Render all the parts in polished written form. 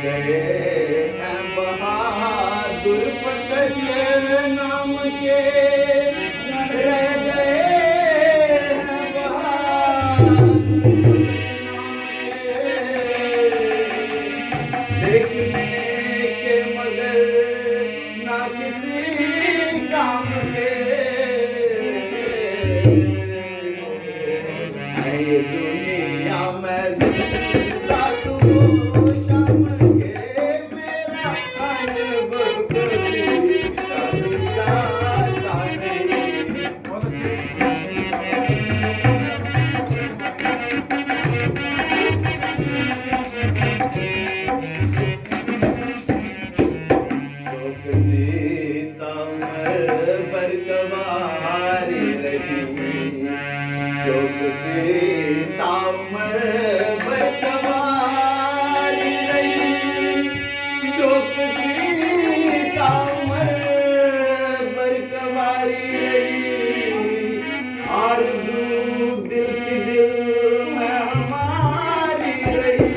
गए हैं बहादुर फकत नाम के, रह गए हैं बहादुर नाम के, देखने के मगर ना किसी काम के। ये दुनिया में जिंदा तू शाम के, मेरा अनुभव कभी जाता नहीं। शोक सीता बरकवारी रही, शोक सीता बरकवारी रही, शोक सीता बरकवारी रही, आरज़ू दिल की दिल में हमारी रही।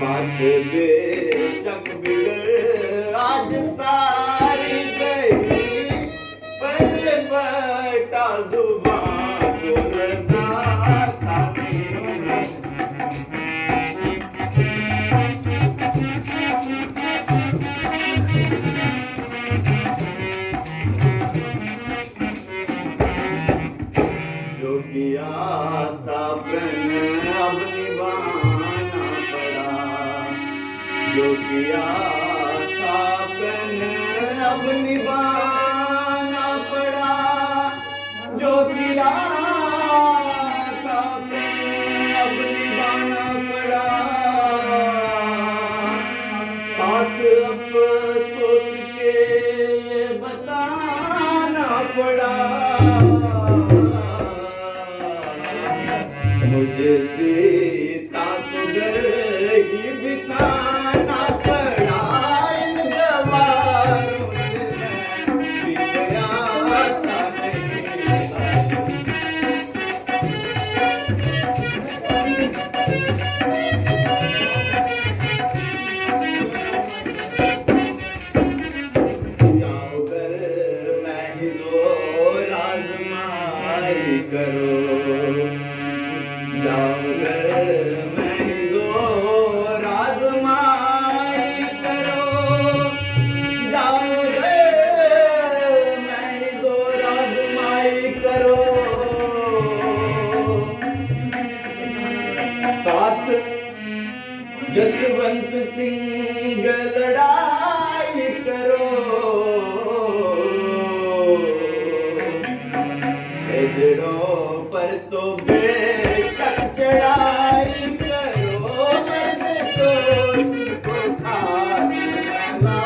बात बेशक बिगड़ आज सारी गई, पर बटा जुबान बोलना था जो किया था प्रण अब निभाना पड़ा, जो किया था प्रण अब निभाना पड़ा, जो किया था प्रण अब निभाना पड़ा, साथ अफसोस के ये बताना पड़ा। मुझे सीता को घर ही बिठाना पड़ा, इन जवानों से मैं भी गया था नहीं। जाओ घर मैं ही लो राजमाई करो, जाओ घर मैं ही लो राजमाई करो, जाओ घर मैं ही लो राजमाई करो, साथ जसवंत सिंह लड़ाई करो, हिजड़ों पर तो बेशक चढ़ाई करो, मैं तो तुमको खास बनाना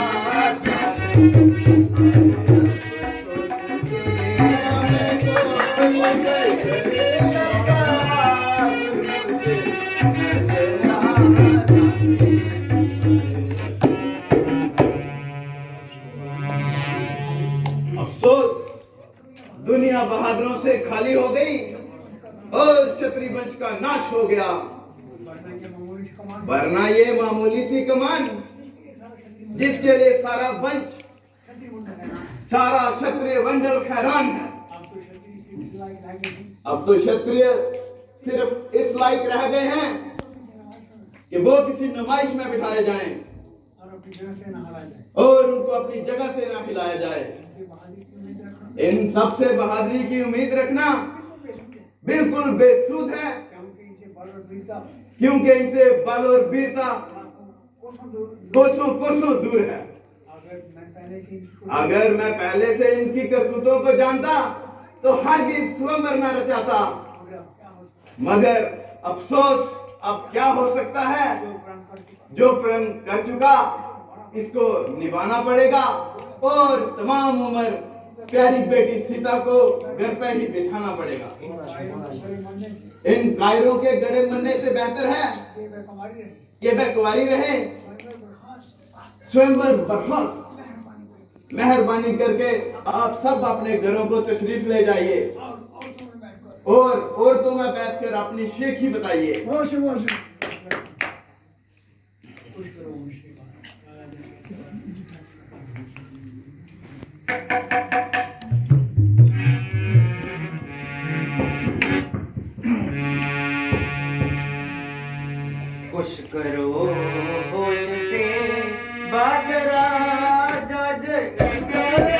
अफसोस दुनिया बहादुरों से खाली हो गई और क्षत्रिय वंश का नाश हो गया, वरना ये मामूली सी कमान जिसके लिए सारा वंश, सारा क्षत्रिय मंडल हैरान है। अब तो क्षत्रिय सिर्फ इस लायक रह गए हैं कि वो किसी नुमाइश में बिठाए जाएं और उनको अपनी जगह से ना हिलाया जाए। इन सबसे बहादुरी की उम्मीद रखना बिल्कुल बेसुध है, क्योंकि इनसे बल और वीरता कोसों कोसों दूर है। अगर मैं पहले से इनकी करतूतों को जानता तो हरगिज़ स्वयंवर न रचाता, मगर अफसोस अब क्या हो सकता है, जो प्रण कर चुका इसको निभाना पड़ेगा और तमाम उम्र प्यारी बेटी सीता को घर पे ही बिठाना पड़ेगा। इन कायरों के गड़े मरने से बेहतर है कि वह कुंवारी रहे, स्वयंवर बर्खास्त। मेहरबानी करके आप सब अपने घरों को तशरीफ ले जाइए और तो मैं बैठकर अपनी शेखी बताइए। खुश करो होश से बात राजा जन करे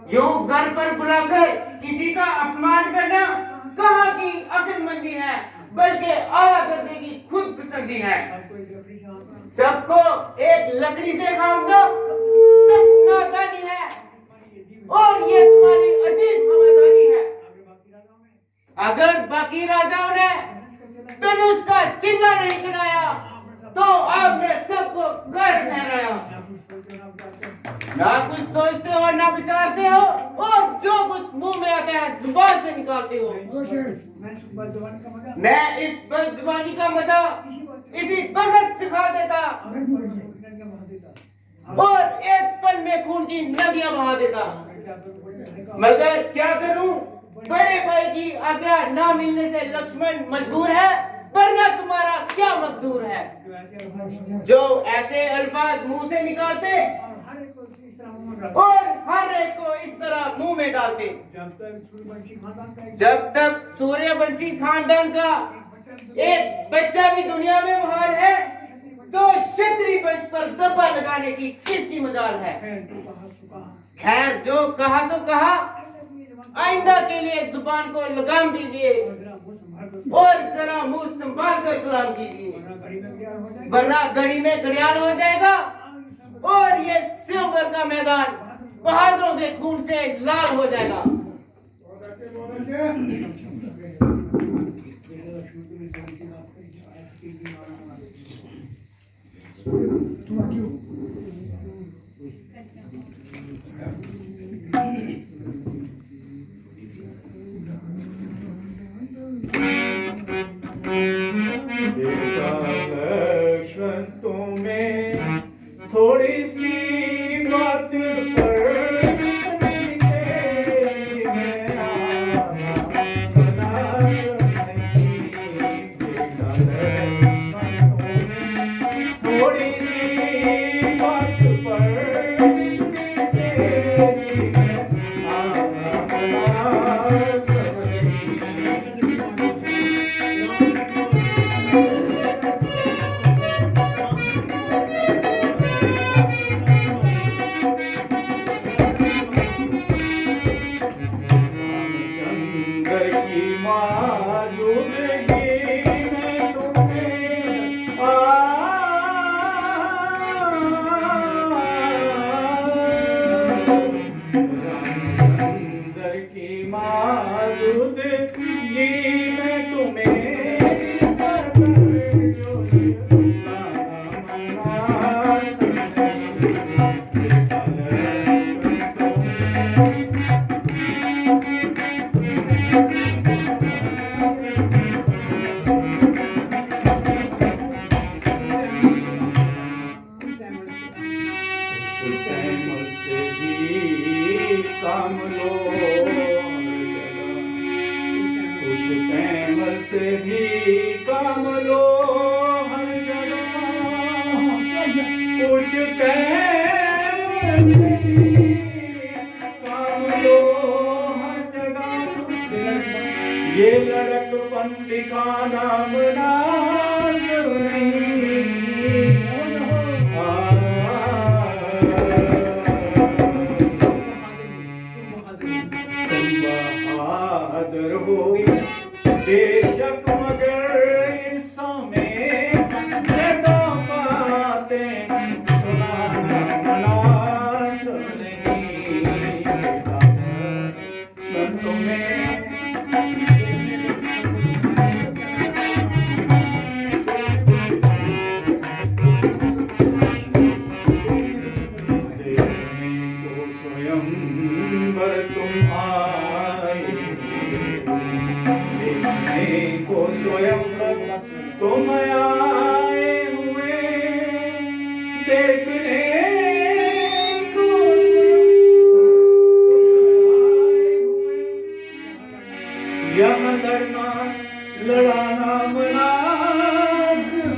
यूं घर पर बुलाकर किसी का अपमान करना कहाँ की अक्लमंदी है, बल्कि आला दर्जे की खुद पसंदी है। सबको एक लकड़ी से काम दो, सब नादानी है और ये तुम्हारी अजीब हवादानी है। अगर बाकी राजाओं ने धनुष का चिल्ला नहीं चढ़ाया तो आपने सबको गैर ठहराया। ना कुछ सोचते हो ना विचारते हो और जो कुछ मुंह में आता है जुबान से निकालते हो। मैं इस बदजुबानी का मजा इसी वक्त सिखा देता और एक पल में खून की नदियां बहा देता, मगर क्या करूं, बड़े भाई की आज्ञा ना मिलने से लक्ष्मण मजबूर है, वरना तुम्हारा क्या मकदूर है। जो ऐसे अल्फाज मुंह से निकालते और हर एक को इस तरह मुंह में डालते। जब तक सूर्यवंशी खानदान का एक बच्चा भी दुनिया में महान है तो क्षत्रिय वंश पर दब्बा लगाने की किसकी मजाल है। खैर जो कहा सो कहा, आइंदा के लिए जुबान को लगाम दीजिए और जरा मुंह संभाल कर कलाम कीजिए, वरना घड़ी में घड़ियाल हो जाएगा और ये स्वयंवर का मैदान बहादुरों के खून से लाल हो जाएगा। लक्ष्मण तुम्हें थोड़ी सी बात पर थोड़ी सी बात पर काम लो उस प्रेम से भी काम लो हर जगह कुछ प्रेम से भी काम लो हर जगह ये लड़कपन दिखाना मुनासिब नहीं बहादुर हो बेशक मगर इस समय ज़्यादा बातें सुनाना मुनासिब नहीं संतों में स्वयं वर तुम आए को स्वयं तुम आए हुए देखने को यह लड़ना लड़ाना मुनासिब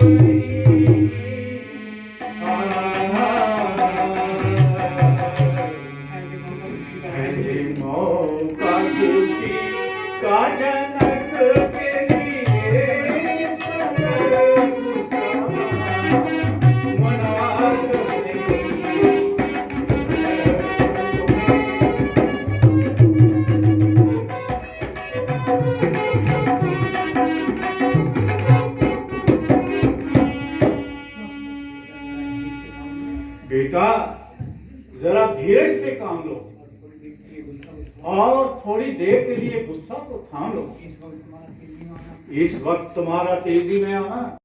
नहीं मौका खुशी का जनक के लिए मुनासिब नहीं बेटा जरा धीरज से काम लो और थोड़ी देर के लिए गुस्सा तो थाम लो। इस वक्त तुम्हारा तेजी में आना